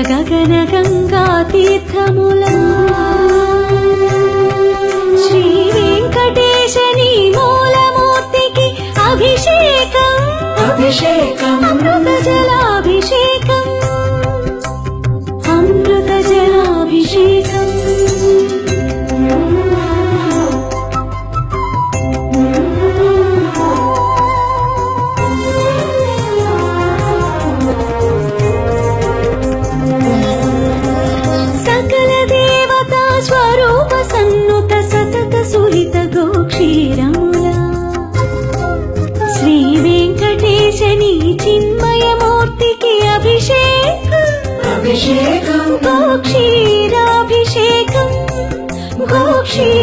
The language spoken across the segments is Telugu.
గగన గంగా తీర్థములా శ్రీ వెంకటేశని మూలమూర్తికి అభిషేకం అభిషేకం అమృత జలాభిషేకం అమృత జలాభిషేకం సకల దేవతా స్వరూప సన్నుత సతత సుహిత గోక్షీరములా శ్రీ వెంకటేశని చిన్మయమూర్తికి అభిషేకం అభిషేకం గోక్షీరాభిషేకం గోక్షీరాభిషేకం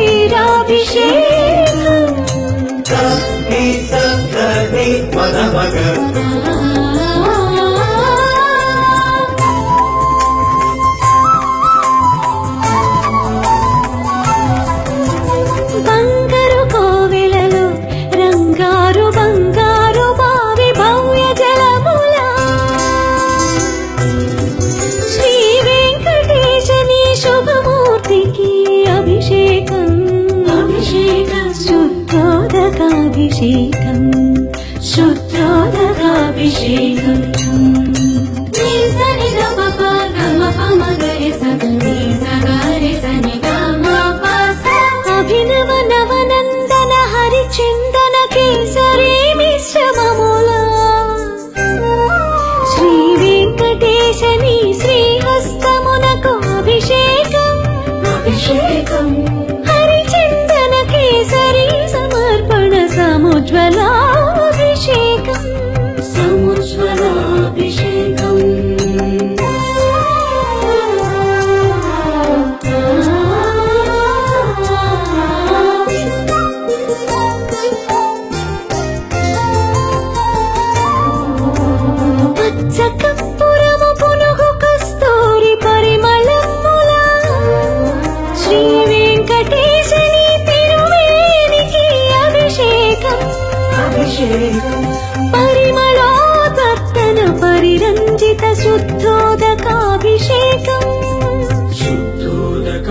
నీ సప్తని పదమగ బంగారు కోవెలలో రంగారు బంగారు బావి భవ్య జలములా శ్రీ వెంకటేశని శుభమూర్తికి అభిషేకం అభిషేకం శుద్ధోదకాభిషేకం శుద్ధోదకాభిషేకం అభినవ నవనందన హరిచందన కేసరి మిశ్రమములా శ్రీ వెంకటేశని శ్రీహస్తమునకు అభిషేకం అభిషేకం హరిచందన కేసరి సమర్పణ సముజ్వలాభిషేకం సముజ్వలాభిషేకం పచ్చ కర్పూరము పునుగు కస్తూరి పరిమళములా శ్రీ వెంకటేశని తిరుమేనికి అభిషేకం అభిషేకం పరిమళోదత్తన పరిరంజిత శుద్ధోదకాభిషేకం శుద్ధోదకాభిషేకం